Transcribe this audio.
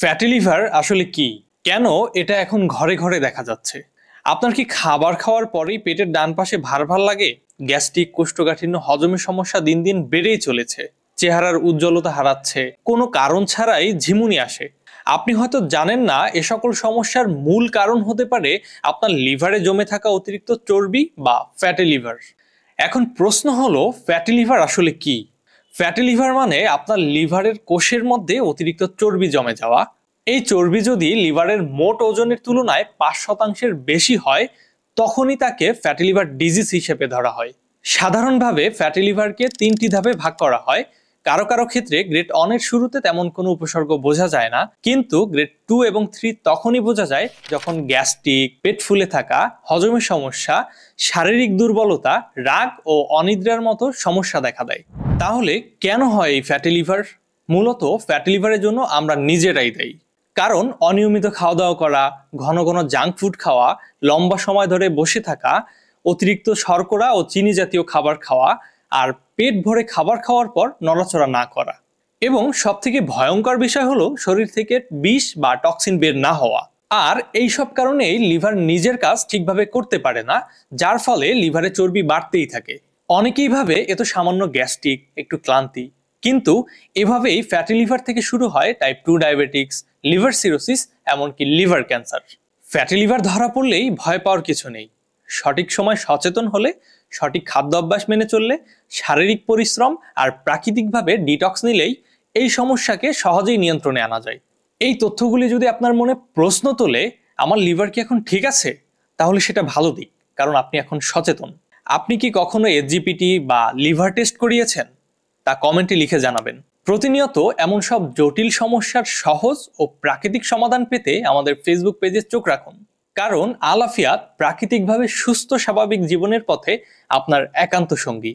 Fatty liver আসলে কি? কেন এটা এখন ঘরে ঘরে দেখা যাচ্ছে? আপনার কি খাবার খাওয়ার পরেই পেটের ডান পাশে ভার ভার লাগে? গ্যাস্ট্রিক, কোষ্ঠকাঠিন্য, হজমের সমস্যা দিন দিন বেড়েই চলেছে। চেহারার উজ্জ্বলতা হারাচ্ছে, কোনো কারণ ছাড়াই ঝিমুনি আসে। আপনি হয়তো জানেন না এ সকল সমস্যার মূল কারণ হতে পারে আপনার লিভারে জমে থাকা অতিরিক্ত চর্বি বা ফ্যাটি লিভার। এখন প্রশ্ন হলো, ফ্যাটি লিভার আসলে কি? ফ্যাটি লিভার মানে আপনার লিভারের কোষের মধ্যে অতিরিক্ত চর্বি জমে যাওয়া। এই চর্বি যদি লিভারের মোট ওজনের তুলনায় 5% বেশি হয়, তখনই তাকে ফ্যাটি লিভার ডিজিজ হিসেবে ধরা হয়। সাধারণভাবে ফ্যাটি লিভারকে 3টি ধাপে ভাগ করা হয়। কারো কারো ক্ষেত্রে গ্রেড 1 এর শুরুতে তেমন কোনো উপসর্গ বোঝা যায় না, কিন্তু গ্রেড 2 এবং 3 তখনই বোঝা যায় যখন গ্যাস্ট্রিক, পেট ফুলে থাকা, হজমের সমস্যা, শারীরিক দুর্বলতা, রাগ ও অনিদ্রার মতো সমস্যা দেখা দেয়। তাহলে কেন হয় এই ফ্যাটি লিভার? মূলত ফ্যাটি লিভারের জন্য আমরা নিজেরাই দায়ী। কারণ অনিয়মিত খাওয়া দাওয়া করা, ঘন ঘন জাঙ্ক ফুড খাওয়া, লম্বা সময় ধরে বসে থাকা, অতিরিক্ত শর্করা ও চিনি জাতীয় খাবার খাওয়া, আর পেট ভরে খাবার খাওয়ার পর নড়াচড়া না করা। এবং সবথেকে ভয়ঙ্কর বিষয় হলো শরীর থেকে বিষ বা টক্সিন বের না হওয়া। আর এই সব কারণেই লিভার নিজের কাজ ঠিকভাবে করতে পারে না, যার ফলে লিভারে চর্বি বাড়তেই থাকে। অনেকেই ভাবে এ তো সামান্য গ্যাস্ট্রিক, একটু ক্লান্তি, কিন্তু এভাবেই ফ্যাটি লিভার থেকে শুরু হয় টাইপ 2 ডায়াবেটিক্স, লিভার সিরোসিস, এমনকি লিভার ক্যান্সার। ফ্যাটি লিভার ধরা পড়লেই ভয় পাওয়ার কিছু নেই। সঠিক সময় সচেতন হলে, সঠিক খাদ্য অভ্যাস মেনে চললে, শারীরিক পরিশ্রম আর প্রাকৃতিকভাবে ডিটক্স নিলেই এই সমস্যাকে সহজেই নিয়ন্ত্রণে আনা যায়। এই তথ্যগুলি যদি আপনার মনে প্রশ্ন তোলে, আমার লিভার কি এখন ঠিক আছে, তাহলে সেটা ভালো দিক, কারণ আপনি এখন সচেতন। আপনি কি কখনো এসজিপিটি বা লিভার টেস্ট করিয়েছেন? তা কমেন্টে লিখে জানাবেন। প্রতিনিয়ত এমন সব জটিল সমস্যার সহজ ও প্রাকৃতিক সমাধান পেতে আমাদের ফেসবুক পেজে চোখ রাখুন, কারণ আল আফিয়াত প্রাকৃতিকভাবে সুস্থ স্বাভাবিক জীবনের পথে আপনার একান্ত সঙ্গী।